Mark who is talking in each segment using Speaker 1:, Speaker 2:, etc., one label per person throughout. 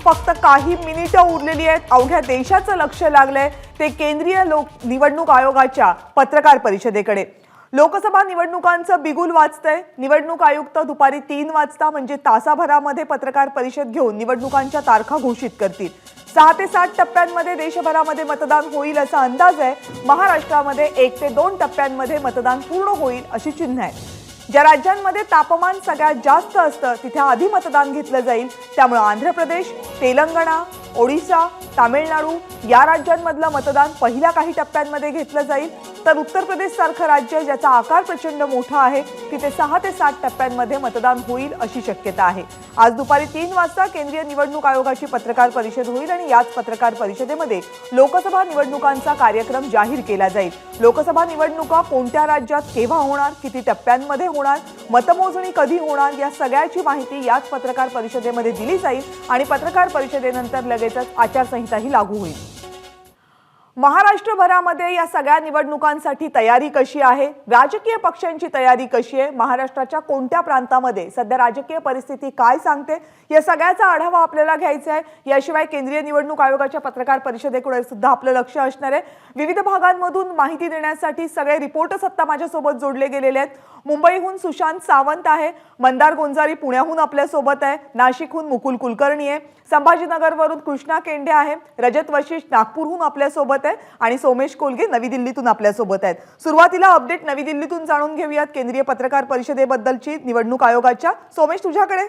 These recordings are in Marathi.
Speaker 1: फक्त काही मिनिटं उरलेली आहेत. अवघ्या देशाचं लक्ष लागलंय ते केंद्रीय निवडणूक आयोगाच्या पत्रकार परिषदेकडे. लोकसभा निवडणुकांचं बिगुल वाजतंय. निवडणूक आयुक्त दुपारी 3 वाजता म्हणजे तासाभरामध्ये पत्रकार परिषद घेऊन निवडणुकांच्या तारखा घोषित करतील. 6 ते 7 टप्प्यांमध्ये देशभरामध्ये मतदान होईल असा अंदाज आहे. महाराष्ट्रामध्ये 1 ते 2 टप्प्यांमध्ये मतदान पूर्ण होईल अशी चिन्ह आहेत. ज्या राज्यांमध्ये तापमान सगळ्यात जास्त असतं तिथे आधी मतदान घेतलं जाईल. त्यामुळे आंध्र प्रदेश, तेलंगणा, ओडिशा, तामिळनाडू या राज्यांमधलं मतदान पहिल्या काही टप्प्यांमध्ये घेतलं जाईल. तर उत्तर प्रदेश सारखं राज्य ज्याचा आकार प्रचंड मोठा आहे तिथे 6 ते 7 टप्प्यांमध्ये मतदान होईल अशी शक्यता आहे. आज दुपारी 3 वाजता केंद्रीय निवडणूक आयोगाची पत्रकार परिषद होईल आणि याच पत्रकार परिषदेमध्ये लोकसभा निवडणुकांचा कार्यक्रम जाहीर केला जाईल. लोकसभा निवडणुका कोणत्या राज्यात केव्हा होणार, किती टप्प्यांमध्ये होणार, मतमोजणी कधी होणार या सगळ्याची माहिती याच पत्रकार परिषदेमध्ये दिली जाईल आणि पत्रकार परिषदेनंतर लगेचच आचारसंहिताही लागू होईल. महाराष्ट्रभरामध्ये या सगळ्या निवडणुकांसाठी तयारी कशी आहे, राजकीय पक्षांची तयारी कशी आहे, महाराष्ट्राच्या कोणत्या प्रांतामध्ये सध्या राजकीय परिस्थिती काय सांगते या सगळ्याचा आढावा आपल्याला घ्यायचा आहे. याशिवाय केंद्रीय निवडणूक आयोगाच्या पत्रकार परिषदेकडे सुद्धा आपलं लक्ष असणार आहे. विविध भागांमधून माहिती देण्यासाठी सगळे रिपोर्टर्स आता माझ्यासोबत जोडले गेलेले आहेत. मुंबईहून सुशांत सावंत आहे, मंदार गोंजारी पुण्याहून आपल्यासोबत आहे, नाशिकहून मुकुल कुलकर्णी आहे, संभाजीनगरवरून कृष्णा केंडे आहे, रजत वशिष्ठ नागपूरहून आपल्यासोबत आहे आणि सोमेश कोलगे नवी दिल्लीतून आपल्यासोबत आहेत. सुरुवातीला अपडेट नवी दिल्लीतून जाणून घेऊयात केंद्रीय पत्रकार परिषदेबद्दलची निवडणूक आयोगाच्या. सोमेश तुझ्याकडे.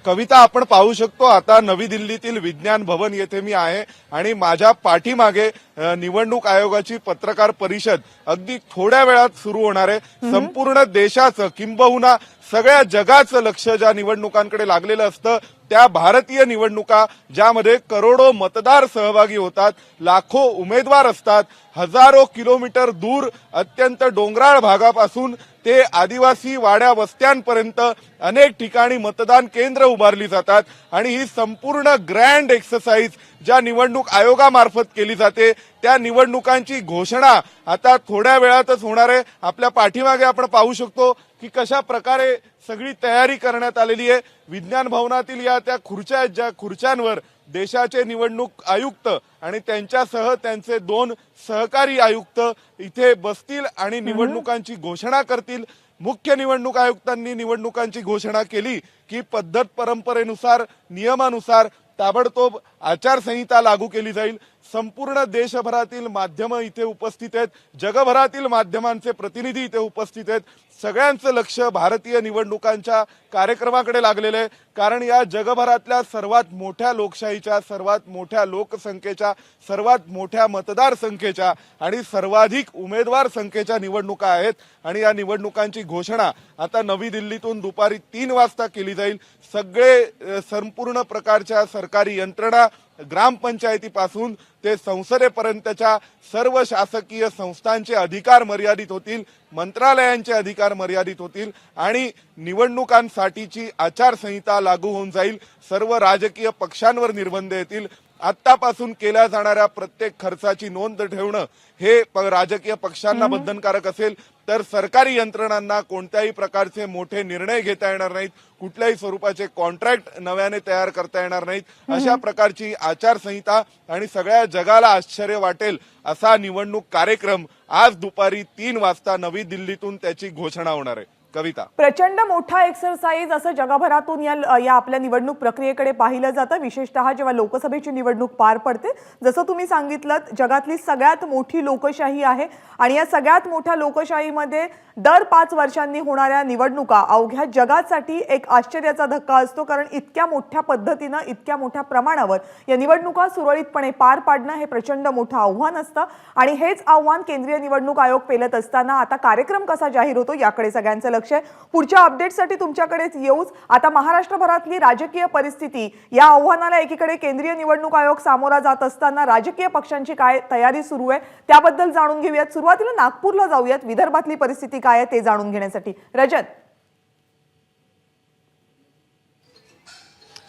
Speaker 2: कविता, आपण पाहू शकतो आता नवी दिल्लीतील विज्ञान भवन येथे मी आहे आणि माझ्या पाठीमागे निवडणूक आयोगाची पत्रकार परिषद अगदी थोड्या वेळात सुरू होणार आहे. संपूर्ण देशाचं किंबहुना सगळ्या जगाचं लक्ष ज्या निवडणुकांकडे लागलेलं असतं त्या भारतीय निवडणुका ज्यामध्ये करोडो मतदार सहभागी होतात, लाखो उमेदवार असतात, हजारो किलोमीटर दूर अत्यंत डोंगराळ भागापासून ते आदिवासी वाड्या वस्त्यांपर्यंत अनेक ठिकाणी मतदान केंद्र उभारली जातात आणि ही संपूर्ण ग्रँड एक्सरसाइज ज्या निवडणूक आयोगामार्फत केली जाते त्या निवडणुकांची घोषणा आता थोड्या वेळातच होणार आहे. आपल्या पाठीमागे आपण पाहू शकतो की कशा प्रकारे सगळी तयारी करण्यात आलेली आहे. विज्ञान भवनातील या त्या खुर्च्या आहेत ज्या खुर्च्यांवर देशाचे निवडणूक आयुक्त आणि त्यांच्यासह त्यांचे 2 सहकारी आयुक्त इथे बसतील आणि निवडणुकांची घोषणा करतील. मुख्य निवडणूक आयुक्तांनी निवडणुकांची घोषणा केली की पद्धत परंपरेनुसार नियमानुसार ताबडतोब आचारसंहिता लागू केली जाईल. संपूर्ण देशभरातील माध्यम इथे उपस्थित आहेत, जगभरातील माध्यमांचे प्रतिनिधी इथे उपस्थित आहेत. सगळ्यांचं लक्ष भारतीय निवडणुकांच्या कार्यक्रमाकडे लागलेलं आहे कारण या जगभरातल्या सर्वात मोठ्या लोकशाहीच्या, सर्वात मोठ्या लोकसंख्येच्या, सर्वात मोठ्या मतदार संख्येच्या आणि सर्वाधिक उमेदवार संख्येच्या निवडणुका आहेत आणि या निवडणुकांची घोषणा आता नवी दिल्लीतून दुपारी 3 वाजता केली जाईल. सगळे संपूर्ण प्रकारच्या सरकारी यंत्रणा ग्रामपंचायतीपासून ते संसदेपर्यंतच्या सर्व शासकीय संस्थांचे अधिकार मर्यादित होतील, मंत्रालयांचे अधिकार मर्यादित होतील आणि निवडणुकांसाठीची आचारसंहिता लागू होऊन जाईल. सर्व राजकीय पक्षांवर निर्बंध येतील. आतापासून केल्या जाणाऱ्या प्रत्येक खर्चाची नोंद ठेवणं हे राजकीय पक्षांना बंधनकारक असेल तर सरकारी यंत्रणांना कोणत्याही प्रकारचे मोठे निर्णय घेता येणार नाहीत, कुठल्याही स्वरूपाचे कॉन्ट्रॅक्ट नव्याने तयार करता येणार नाहीत. अशा प्रकारची आचारसंहिता आणि सगळ्या जगाला आश्चर्य वाटेल असा निवडणूक कार्यक्रम आज दुपारी 3 वाजता नवी दिल्लीतून त्याची घोषणा होणार आहे. कविता,
Speaker 1: प्रचंड मोठा एक्सरसाइज असं जगभरातून या आपल्या निवडणूक प्रक्रियेकडे पाहिलं जातं, विशेषतः जेव्हा लोकसभेची निवडणूक पार पडते. जसं तुम्ही सांगितलं जगातली सगळ्यात मोठी लोकशाही आहे आणि या सगळ्यात मोठ्या लोकशाहीमध्ये दर 5 वर्षांनी होणाऱ्या निवडणुका अवघ्या जगासाठी एक आश्चर्याचा धक्का असतो कारण इतक्या मोठ्या पद्धतीनं इतक्या मोठ्या प्रमाणावर या निवडणुका सुरळीतपणे पार पाडणं हे प्रचंड मोठं आव्हान असतं आणि हेच आव्हान केंद्रीय निवडणूक आयोग पेलत असताना आता कार्यक्रम कसा जाहीर होतो याकडे सगळ्यांचं लक्ष आहे. पुढच्या अपडेटसाठी तुमच्याकडेच येऊच. आता महाराष्ट्रभरातली राजकीय परिस्थिती या आव्हानाला एकीकडे केंद्रीय निवडणूक आयोग सामोरा जात असताना राजकीय पक्षांची काय तयारी सुरू आहे त्याबद्दल जाणून घेऊयात. सुरुवातीला नागपूरला जाऊयात. विदर्भातली परिस्थिती काय आहे ते जाणून घेण्यासाठी रजत.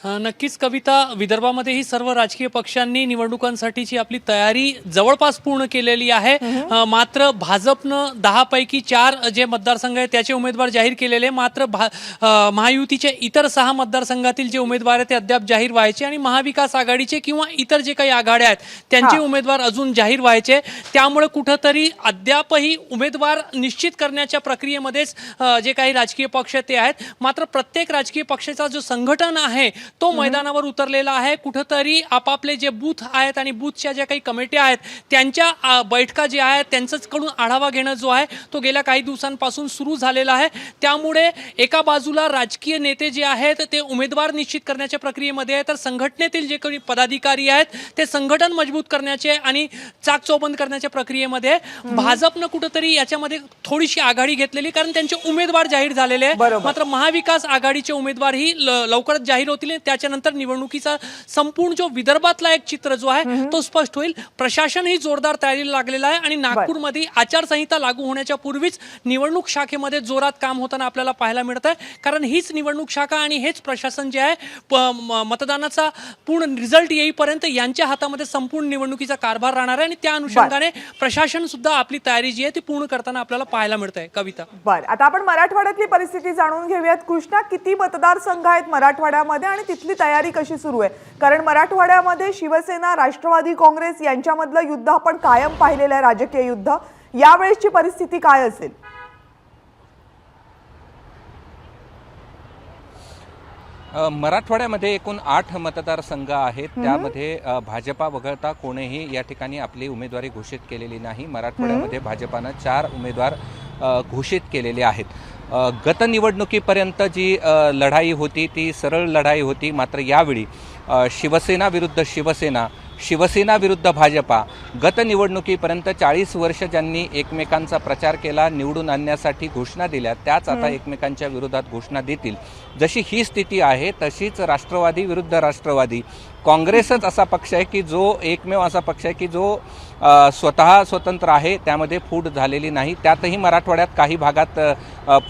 Speaker 3: नक्कीच कविता, विदर्भामध्येही सर्व राजकीय पक्षांनी निवडणुकांसाठीची आपली तयारी जवळपास पूर्ण केलेली आहे. मात्र भाजपनं 10 पैकी 4 जे मतदारसंघ आहेत त्याचे उमेदवार जाहीर केलेले, मात्र महायुतीचे इतर 6 मतदारसंघातील जे उमेदवार आहेत ते अद्याप जाहीर व्हायचे आणि महाविकास आघाडीचे किंवा इतर जे काही आघाड्या आहेत त्यांचे उमेदवार अजून जाहीर व्हायचे. त्यामुळे कुठंतरी अद्यापही उमेदवार निश्चित करण्याच्या प्रक्रियेमध्येच जे काही राजकीय पक्ष ते आहेत. मात्र प्रत्येक राजकीय पक्षाचा जो संघटन आहे तो मैदानावर उतरलेला आहे. कुठंतरी आपापले जे बूथ आहेत आणि बूथच्या ज्या काही कमिट्या आहेत त्यांच्या बैठका ज्या आहेत त्यांच्याकडून आढावा घेणं जो आहे तो गेल्या काही दिवसांपासून सुरू झालेला आहे. त्यामुळे एका बाजूला राजकीय नेते जे आहेत ते उमेदवार निश्चित करण्याच्या प्रक्रियेमध्ये आहे, तर संघटनेतील जे काही पदाधिकारी आहेत ते संघटन मजबूत करण्याचे आणि चाकचौबंद करण्याच्या प्रक्रियेमध्ये भाजपनं कुठंतरी याच्यामध्ये थोडीशी आघाडी घेतलेली, कारण त्यांचे उमेदवार जाहीर झालेले आहे. मात्र महाविकास आघाडीचे उमेदवारही लवकरच जाहीर होतील. त्याच्यानंतर निवडणुकीचा संपूर्ण जो विदर्भातला एक चित्र जो आहे तो स्पष्ट होईल. प्रशासनही जोरदार तयारीला लागलेलं आहे आणि नागपूरमध्ये आचारसंहिता लागू होण्याच्या पूर्वीच निवडणूक शाखेमध्ये जोरात काम होताना आपल्याला पाहायला मिळत आहे. कारण हीच निवडणूक शाखा आणि हेच प्रशासन जे आहे मतदानाचा पूर्ण रिझल्ट येईपर्यंत यांच्या हातामध्ये संपूर्ण निवडणुकीचा कारभार राहणार आहे आणि त्या अनुषंगाने प्रशासन सुद्धा आपली तयारी जी आहे ती पूर्ण करताना आपल्याला पाहायला मिळत आहे. कविता,
Speaker 1: बरं, आता आपण मराठवाड्यातली परिस्थिती जाणून घेऊयात. कृष्णा, किती मतदारसंघ आहेत मराठवाड्यामध्ये आणि तिथली तयारी कशी सुरू आहे? कारण मराठवाड्यामध्ये शिवसेना, राष्ट्रवादी काँग्रेस यांच्यामधलं युद्ध आपण कायम पाहिलेलं आहे, राजकीय युद्ध. यावेळेसची परिस्थिती काय असेल?
Speaker 4: मराठवाड्यामध्ये एकूण 8 मतदारसंघ आहेत. त्यामध्ये भाजपा वगळता कोणीही या ठिकाणी आपली उमेदवारी घोषित केलेली नाही. मराठवाड्यामध्ये भाजपानं 4 उमेदवार घोषित केलेले आहेत. गत निवडणुकीपर्यंत जी लढाई होती ती सरळ लढाई होती. मात्र यावेळी शिवसेना विरुद्ध शिवसेना, शिवसेना विरुद्ध भाजपा. गत निवडणुकीपर्यंत 40 वर्ष ज्यांनी एकमेकांचा प्रचार केला, निवडून आणण्यासाठी घोषणा दिल्या, त्याच आता एकमेकांच्या विरोधात घोषणा देतील. जशी ही स्थिती आहे तशीच राष्ट्रवादी विरुद्ध राष्ट्रवादी. काँग्रेसच असा पक्ष आहे की जो एकमेव असा पक्ष आहे की जो स्वतः स्वतंत्र आहे, त्यामध्ये फूट झालेली नाही. त्यातही मराठवाड्यात काही भागात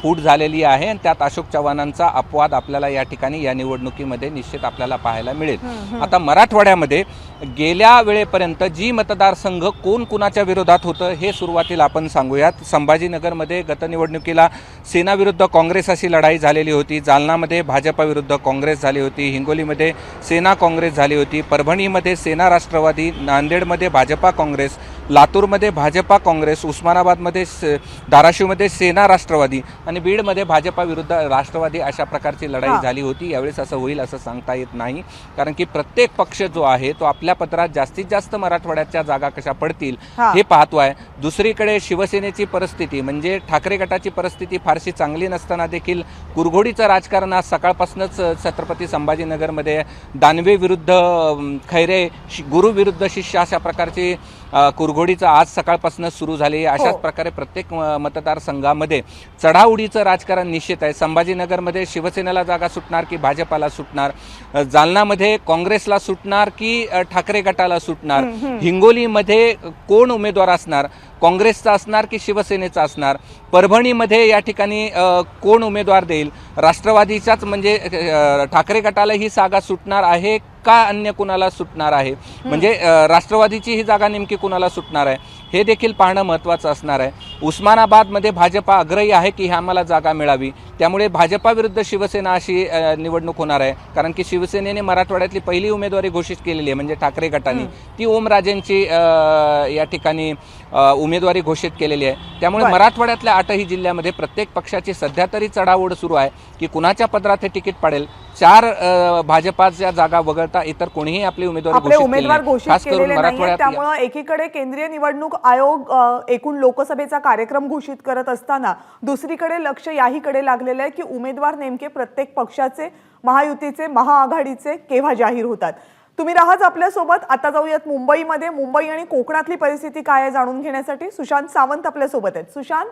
Speaker 4: फूट झालेली आहे आणि त्यात अशोक चव्हाणांचा अपवाद आपल्याला या ठिकाणी या निवडणुकीमध्ये निश्चित आपल्याला पाहायला मिळेल. आता मराठवाड्यामध्ये गेल्या वेळेपर्यंत जी मतदारसंघ कोण कुणाच्या विरोधात होतं हे सुरुवातीला आपण सांगूयात. संभाजीनगरमध्ये गत निवडणुकीला सेना विरुद्ध काँग्रेस अशी लढाई झालेली होती. जालनामध्ये भाजपा विरुद्ध काँग्रेस झाली होती. हिंगोलीमध्ये सेना काँग्रेस झाली होती. परभणीमध्ये सेना राष्ट्रवादी, नांदेडमध्ये भाजपा काँग्रेस, लातूरमध्ये भाजपा काँग्रेस, उस्मानाबादमध्ये धाराशिवमध्ये सेना राष्ट्रवादी आणि बीडमध्ये भाजपा विरुद्ध राष्ट्रवादी अशा प्रकारची लढाई झाली होती. यावेळेस असं होईल असं सांगता येत नाही, कारण की प्रत्येक पक्ष जो आहे तो आपल्या पत्रात जास्तीत जास्त मराठवाड्याच्या जागा कशा पडतील हे पाहतो आहे. दुसरीकडे शिवसेनेची परिस्थिती म्हणजे ठाकरे गटाची परिस्थिती फारशी चांगली नसताना देखील कुरघोडीचं राजकारण आज सकाळपासूनच छत्रपती संभाजीनगरमध्ये दानवे विरुद्ध खैरे, गुरु विरुद्ध शिष्य अशा प्रकारची कुरघोडीचं आज सकाळपासूनच सुरू झाले. अशाच प्रकारे प्रत्येक मतदारसंघामध्ये चढाओढीचं राजकारण निश्चित आहे. संभाजीनगरमध्ये शिवसेनेला जागा सुटणार की भाजपाला सुटणार, जालनामध्ये काँग्रेसला सुटणार की ठाकरे गटाला सुटणार, हिंगोलीमध्ये कोण उमेदवार असणार, काँग्रेसचा असणार की शिवसेनेचा असणार, परभणीमध्ये या ठिकाणी कोण उमेदवार देईल, राष्ट्रवादीच्याच म्हणजे ठाकरे गटाला ही जागा सुटणार आहे का अन्य कुणाला सुटणार आहे, म्हणजे राष्ट्रवादीची ही जागा नेमकी कुणाला सुटणार आहे हे देखील पाहणं महत्त्वाचं असणार आहे. उस्मानाबादमध्ये भाजपा आग्रही आहे की ही आम्हाला जागा मिळावी, त्यामुळे भाजपा विरुद्ध शिवसेना अशी निवडणूक होणार आहे. कारण की शिवसेनेने मराठवाड्यातली पहिली उमेदवारी घोषित केलेली आहे म्हणजे ठाकरे गटाने, ती ओमराजेंची या ठिकाणी उमेदवारी घोषित केलेली आहे. त्यामुळे मराठवाड्यातल्या 8ही जिल्ह्यामध्ये प्रत्येक पक्षाची सध्या तरी चढाओढ सुरू आहे की कुणाच्या पदरात हे तिकीट पडेल. 4 भाजपाच्या जागा वगळता इतर कोणीही आपली उमेदवार
Speaker 1: घोषित केलेले नाहीये. त्यामुळे एकीकडे केंद्रीय निवडणूक आयोग एकूण लोकसभेचा कार्यक्रम घोषित करत असताना दुसरीकडे लक्ष याहीकडे लागलेलं आहे की उमेदवार नेमके प्रत्येक पक्षाचे, महायुतीचे, महाआघाडीचे केव्हा जाहीर होतात. तुम्ही राहाच आपल्यासोबत. आता जाऊयात मुंबईमध्ये. मुंबई आणि कोकणातली परिस्थिती काय आहे जाणून घेण्यासाठी सुशांत सावंत आपल्यासोबत आहेत. सुशांत,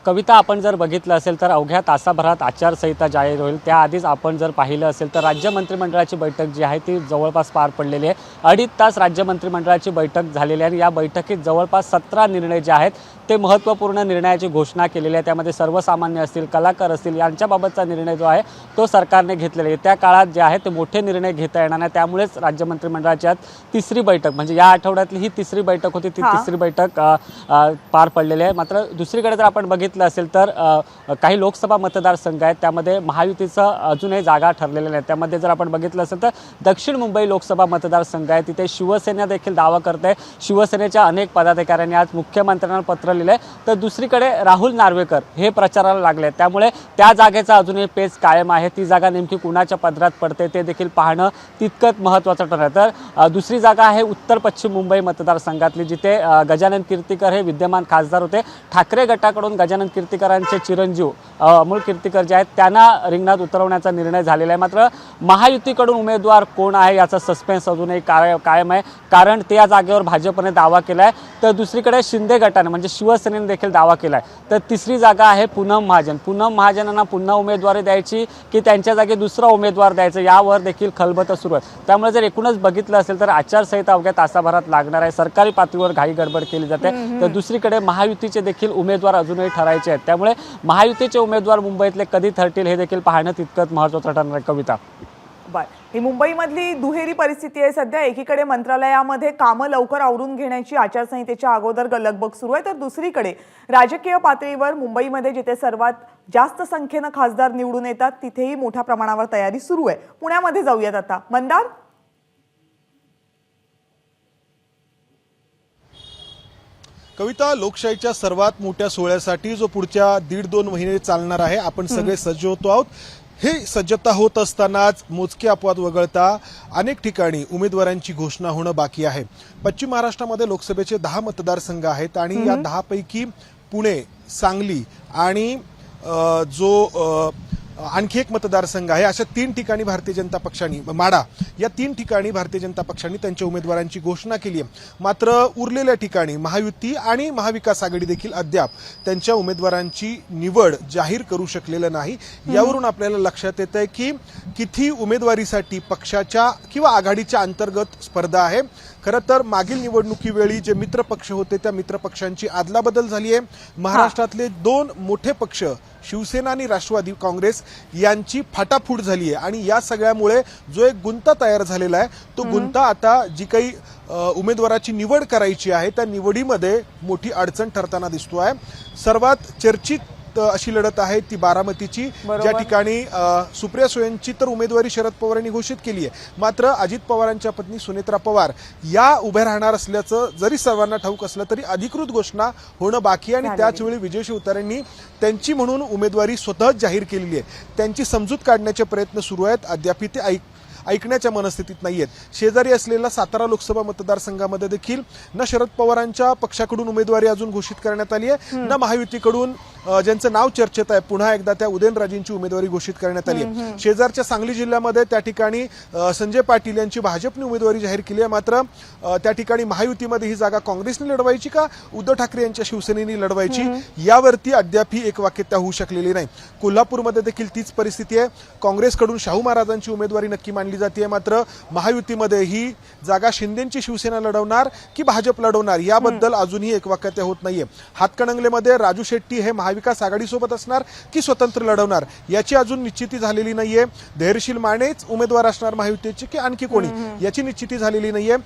Speaker 5: कविता, आपण जर बघितलं असेल तर अवघ्या तासाभरात आचारसंहिता जाहीर होईल. त्याआधीच आपण जर पाहिलं असेल तर राज्य मंत्रिमंडळाची बैठक जी आहे ती जवळपास पार पडलेली आहे. 2.5 तास राज्य मंत्रिमंडळाची बैठक झालेली आहे आणि या बैठकीत जवळपास 17 निर्णय जे आहेत ते महत्त्वपूर्ण निर्णयाची घोषणा केलेली आहे। त्यामध्ये सर्वसामान्य असतील, कलाकार असतील यांच्याबाबतचा निर्णय जो आहे तो सरकारने घेतलेला आहे। त्या काळात जे आहे ते मोठे निर्णय घेता येणार नाही, त्यामुळेच राज्य मंत्रिमंडळाची आज तिसरी बैठक म्हणजे या आठवड्यातली ही तिसरी बैठक होती, ती तिसरी बैठक पार पडलेली आहे। मात्र दुसरीकडे जर आपण बघितलं असेल तर काही लोकसभा मतदारसंघ आहेत त्यामध्ये महायुतीचं अजूनही जागा ठरलेल्या नाही। त्यामध्ये जर आपण बघितलं असेल तर दक्षिण मुंबई लोकसभा मतदारसंघ आहे, तिथे शिवसेना देखील दावा करते। शिवसेनेच्या अनेक पदाधिकाऱ्यांनी आज मुख्यमंत्र्यांना पत्र लिहिलंय, तर दुसरीकडे राहुल नार्वेकर हे प्रचाराला लागले, त्यामुळे त्या जागेचा अजूनही पेच कायम आहे। ती जागा नेमकी कुणाच्या पदरात पडते ते देखील पाहणं तितकंच महत्त्वाचं ठरणार। तर दुसरी जागा आहे उत्तर पश्चिम मुंबई मतदारसंघातली, जिथे गजानन कीर्तीकर हे विद्यमान खासदार होते। ठाकरे गटाकडून गजानन कीर्तीकरांचे चिरंजीव अमोल कीर्तीकर जे आहेत त्यांना रिंगणात उतरवण्याचा निर्णय झालेला आहे। मात्र महायुतीकडून उमेदवार कोण आहे याचा सस्पेन्स अजूनही कायम आहे, कारण ते या जागेवर भाजपने दावा केला आहे, तर दुसरीकडे शिंदे गटाने म्हणजे शिवसेनेने देखील दावा केला आहे। तर तिसरी जागा आहे पूनम महाजन। पूनम महाजनांना पुन्हा उमेदवारी द्यायची की त्यांच्या जागी दुसरा उमेदवार द्यायचा यावर देखील खलबतं सुरू आहे। त्यामुळे जर एकूणच बघितलं असेल तर आचारसंहिता अवघ्या तासाभरात लागणार आहे, सरकारी पातळीवर घाई गडबड केली जाते। तर दुसरीकडे महायुतीचे देखील उमेदवार अजूनही ठरायचे आहेत, त्यामुळे महायुतीचे उमेदवार मुंबईतले कधी ठरतील हे देखील पाहणं तितकंच महत्त्वाचं ठरणार आहे। कविता,
Speaker 1: बर, ही मुंबईमधली दुहेरी परिस्थिती आहे सध्या। एकीकडे मंत्रालयामध्ये कामं लवकर आवरून घेण्याची आचारसंहितेच्या अगोदर लगबग सुरू आहे, तर दुसरीकडे राजकीय पातळीवर मुंबईमध्ये जिथे सर्वात जास्त संख्येनं खासदार निवडून येतात तिथेही मोठ्या प्रमाणावर तयारी सुरू आहे। पुण्यामध्ये जाऊयात आता। मंदार,
Speaker 6: कविता, लोकशाहीच्या सर्वात मोठ्या सोहळ्यासाठी जो पुढच्या 1.5-2 महिने चालणार आहे, आपण सगळे सज्ज होतो आहोत। हे सज्जता होत असतानाच मोजके अपवाद वगळता अनेक ठिकाणी उमेदवारांची घोषणा होणं बाकी आहे। पश्चिम महाराष्ट्रामध्ये लोकसभेचे 10 मतदारसंघ आहेत आणि या 10 पैकी पुणे, सांगली आणि आणखी एक मतदारसंघ आहे, अशा 3 ठिकाणी भारतीय जनता पक्षाने, माढा या 3 ठिकाणी भारतीय जनता पक्षाने त्यांच्या उमेदवारांची घोषणा केली आहे। मात्र उरलेल्या ठिकाणी महायुती आणि महाविकास आघाडी देखील अद्याप त्यांच्या उमेदवारांची निवड जाहीर करू शकलेलं नाही। यावरून आपल्याला लक्षात येतंय की किती उमेदवारीसाठी पक्षाच्या किंवा आघाडीच्या अंतर्गत स्पर्धा आहे। खरं तर मागील निवडणुकीवेळी जे मित्र पक्ष होते त्या मित्र पक्षांची अदलाबदल झाली आहे। महाराष्ट्रातले 2 मोठे पक्ष शिवसेना आणि राष्ट्रवादी काँग्रेस यांची फाटाफूट झाली आहे आणि या सगळ्यामुळे जो एक गुंता तयार झालेला आहे तो गुंता आता जी काही उमेदवाराची निवड करायची आहे त्या निवडीमध्ये मोठी अडचण ठरताना दिसतो आहे। सर्वात चर्चित अशी लढत आहे ती बारामतीची, ज्या ठिकाणी सुप्रिया सुळेंची तर उमेदवारी शरद पवारांनी घोषित केली आहे, मात्र अजित पवारांच्या पत्नी सुनेत्रा पवार या उभ्या राहणार असल्याचं जरी सर्वांना ठाऊक असलं तरी अधिकृत घोषणा होणं बाकी आहे। आणि त्याचवेळी विजय शिवतारेंनी त्यांची म्हणून उमेदवारी स्वतःच जाहीर केलेली आहे। त्यांची समजूत काढण्याचे प्रयत्न सुरू आहेत, अद्याप ते ऐकण्याच्या मनस्थितीत नाहीयेत। शेजारी असलेल्या सातारा लोकसभा मतदारसंघामध्ये देखील न शरद पवारांच्या पक्षाकडून उमेदवारी अजून घोषित करण्यात आली आहे, न महायुतीकडून ज्यांचं नाव चर्चेत आहे पुन्हा एकदा त्या उदयनराजेंची उमेदवारी घोषित करण्यात आली आहे। शेजारच्या सांगली जिल्ह्यामध्ये त्या ठिकाणी संजय पाटील यांची भाजपने उमेदवारी जाहीर केली आहे, मात्र त्या ठिकाणी महायुतीमध्ये ही जागा काँग्रेसने लढवायची का उद्धव ठाकरे यांच्या शिवसेनेने लढवायची यावरती अद्याप ही एकवाक्यता होऊ शकलेली नाही। कोल्हापूरमध्ये देखील तीच परिस्थिती आहे। काँग्रेसकडून शाहू महाराजांची उमेदवारी नक्की मानली जाते, मात्र महायुतीमध्ये ही जागा शिंदेची शिवसेना लढवणार की भाजप लढवणार याबद्दल अजूनही एकवाक्यता होत नाहीये। हातकणंगलेमध्ये राजू शेट्टी हे महाविकास आघाडीसोबत असणार की स्वतंत्र लढवणार याची अजून निश्चिती झालेली नाहीये। धैर्यशील मानेच उमेदवार असणार महायुतीचे की आणखी कोणी याची निश्चिती झालेली नाहीये।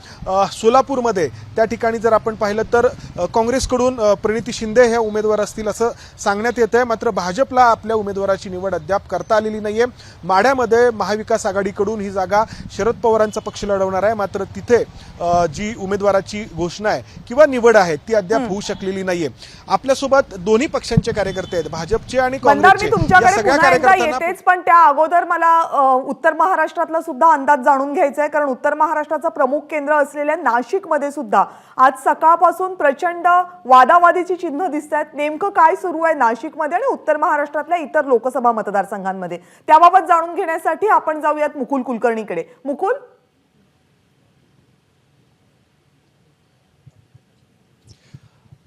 Speaker 6: सोलापूरमध्ये त्या ठिकाणी जर आपण पाहिलं तर काँग्रेसकडून प्रणिती शिंदे हे उमेदवार असतील असं सांगण्यात येत आहे, मात्र भाजपला आपल्या उमेदवाराची निवड अद्याप करता आलेली नाहीये। माढ्यामध्ये महाविकास आघाडीकडून ही जागा शरद पवारांचा पक्ष लढवणार आहे, मात्र तिथे जी उमेदवाराची घोषणा आहे किंवा निवड आहे ती अद्याप होऊ शकलेली नाहीये। आपल्यासोबत दोन्ही पक्षांचे कार्यकर्ते आहेत, भाजपचे आणि काँग्रेसचे, या सगळ्या कार्यकर्त्यांना
Speaker 1: पण त्या अगोदर मला उत्तर महाराष्ट्रातला सुद्धा अंदाज जाणून घ्यायचा आहे, कारण उत्तर महाराष्ट्राचं प्रमुख केंद्र असलेल्या नाशिकमध्ये सुद्धा आज सकाळपासून प्रचंड वादावादीची चिन्ह दिसत आहेत। नेमकं काय सुरू आहे नाशिकमध्ये आणि उत्तर महाराष्ट्रातल्या इतर लोकसभा मतदारसंघांमध्ये त्याबाबत जाणून घेण्यासाठी आपण जाऊयात मुकुल कुलकर्णीकडे। मुकुल,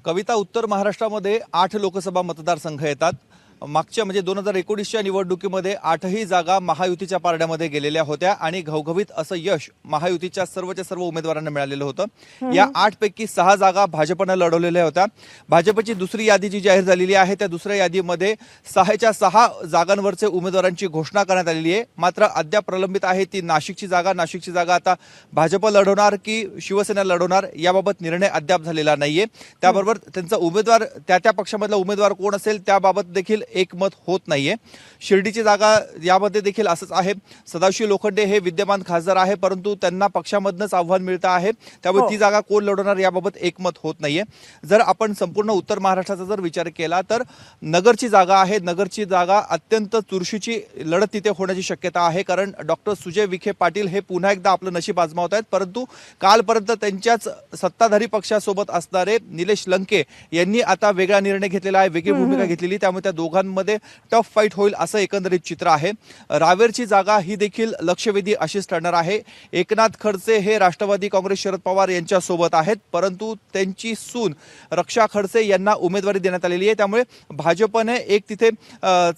Speaker 7: कविता, उत्तर महाराष्ट्रामध्ये 8 लोकसभा मतदारसंघ येतात। मागच्या म्हणजे 2019च्या निवडणुकीमध्ये 8ही जागा महायुतीच्या पारड्यामध्ये गेलेल्या होत्या आणि घवघवीत असं यश महायुतीच्या सर्वच्या सर्व उमेदवारांना मिळालेलं होतं। या 8 पैकी 6 जागा भाजपनं लढवलेल्या होत्या। भाजपची दुसरी यादी जी जाहीर झालेली आहे त्या दुसऱ्या यादीमध्ये 6च्या 6 जागांवरचे उमेदवारांची घोषणा करण्यात आलेली आहे। मात्र अद्याप प्रलंबित आहे ती नाशिकची जागा आता भाजप लढवणार की शिवसेना लढवणार याबाबत निर्णय अद्याप झालेला नाहीये। त्याबरोबर त्यांचा उमेदवार त्या पक्षामधला उमेदवार कोण असेल त्याबाबत देखील एकमत होत नाहीये। शिर्डीची जागा यामध्ये देखील असंच आहे। सदाशिव लोखंडे हे विद्यमान खासदार आहे परंतु त्यांना पक्षामधनंच आव्हान मिळतं आहे, त्यामुळे ती जागा कोण लढवणार याबाबत एकमत होत नाहीये। जर आपण संपूर्ण उत्तर महाराष्ट्राचा जर विचार केला तर नगरची जागा आहे, नगरची जागा अत्यंत चुरशीची लढत तिथे होण्याची शक्यता आहे, कारण डॉक्टर सुजय विखे पाटील हे पुन्हा एकदा आपलं नशीब आजमावत आहेत। परंतु कालपर्यंत त्यांच्याच सत्ताधारी पक्षासोबत असणारे निलेश लंके यांनी आता वेगळा निर्णय घेतलेला आहे, वेगळी भूमिका घेतलेली, त्यामुळे त्या दोघांमध्ये टफ फाईट होईल असं एकंदरीत चित्र आहे। रावेरची जागा ही देखील लक्षवेधी अशीच ठरणार आहे। एकनाथ खडसे हे राष्ट्रवादी काँग्रेस शरद पवार यांच्या सोबत आहेत, परंतु त्यांची सून रक्षा खडसे यांना उमेदवारी देण्यात आलेली आहे, त्यामुळे भाजपने एक तिथे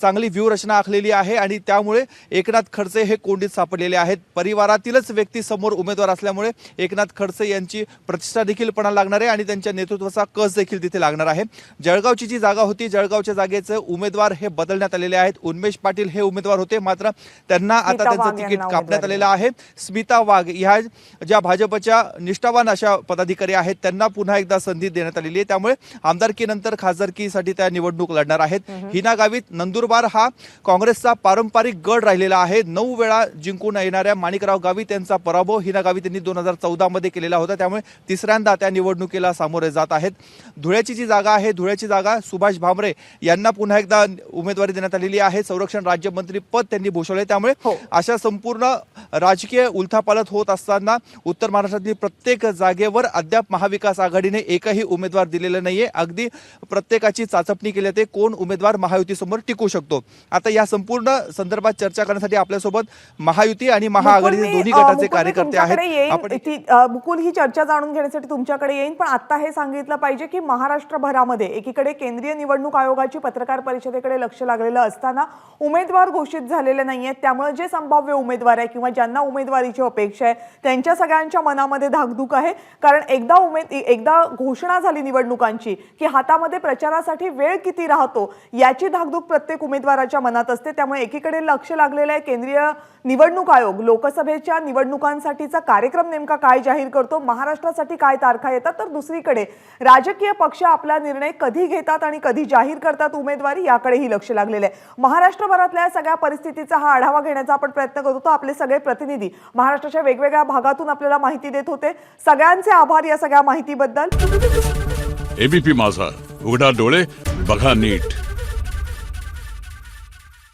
Speaker 7: चांगली व्यूहरचना आखलेली आहे आणि त्यामुळे एकनाथ खडसे हे कोंडीत सापडलेले आहेत। परिवारातीलच व्यक्ती समोर उमेदवार असल्यामुळे एकनाथ खडसे यांची प्रतिष्ठा देखील पणाला लागणार आहे आणि त्यांच्या नेतृत्वाचा कस देखील तिथे लागणार आहे। जळगावची जी जागा होती, जळगावच्या जागेचे उमेदवार हे बदलण्यात आलेले आहेत। उन्मेष पाटील हे उमेदवार होते, मात्र त्यांना आता त्यांचं तिकीट कापण्यात आलेलं आहे। स्मिता वाघ ह्या ज्या भाजपच्या निष्ठावान अशा पदाधिकारी आहेत त्यांना पुन्हा एकदा संधी देण्यात आलेली आहे, त्यामुळे आमदारकीनंतर खासदारकीसाठी त्या निवडणूक लढणार आहेत। हिना गावित नंदुरबार हा काँग्रेसचा पारंपरिक गड राहिलेला आहे। 9 वेळा जिंकून येणाऱ्या माणिकराव गावित यांचा पराभव हिना गावित यांनी 2014 मध्ये केलेला होता, त्यामुळे तिसऱ्यांदा त्या निवडणुकीला सामोरे जात आहेत। धुळ्याची जी जागा आहे, धुळ्याची जागा सुभाष भामरे यांना पुन्हा एकदा उमेदवारी देण्यात आलेली आहे। संरक्षण राज्यमंत्री पद त्यांनी भूषवले, त्यामुळे अशा संपूर्ण राजकीय उलथापालथ होत असताना उत्तर महाराष्ट्रातील प्रत्येक जागेवर अद्याप महाविकास आघाडीने एकही उमेदवार दिलेला नाहीये। अगदी प्रत्येकाची चाचपणी केली जाते कोण उमेदवार महायुतीसमोर टिकू शकतो। आता या संपूर्ण संदर्भात चर्चा करण्यासाठी आपल्यासोबत महायुती आणि महाआघाडीचे दोन्ही गटाचे कार्यकर्ते आहेत।
Speaker 1: मुकुल, ही चर्चा जाणून घेण्यासाठी तुमच्याकडे येईन, पण आता हे सांगितलं पाहिजे की महाराष्ट्रभरामध्ये एकीकडे केंद्रीय निवडणूक आयोगाची पत्रकार परिषदेकडे लक्ष लागलेलं असताना उमेदवार घोषित झालेले नाहीयेत, त्यामुळे जे संभाव्य उमेदवार आहे किंवा ज्यांना उमेदवारीची अपेक्षा आहे त्यांच्या सगळ्यांच्या मनामध्ये धाकधूक आहे, कारण एकदा घोषणा झाली निवडणुकांची की हातामध्ये प्रचारासाठी वेळ किती राहतो याची धाकधूक प्रत्येक उमेदवाराच्या मनात असते। त्यामुळे एकीकडे लक्ष लागलेलं आहे केंद्रीय निवडणूक आयोग लोकसभेच्या निवडणुकांसाठीचा कार्यक्रम नेमका काय जाहीर करतो, महाराष्ट्रासाठी काय तारखा येतात, तर दुसरीकडे राजकीय पक्ष आपला निर्णय कधी घेतात आणि कधी जाहीर करतात उमेदवारी याकडेही लक्ष लागलेलं आहे। महाराष्ट्रभरातल्या सगळ्या परिस्थितीचा हा आढावा घेण्याचा आपण प्रयत्न करत होतो। आपले सगळे प्रतिनिधी महाराष्ट्राच्या वेगवेगळ्या भागातून आपल्याला माहिती देत होते। सगळ्यांचे आभार या सगळ्या माहितीबद्दल।
Speaker 8: एबीपी माझा, उघडा डोळे बघा नीट।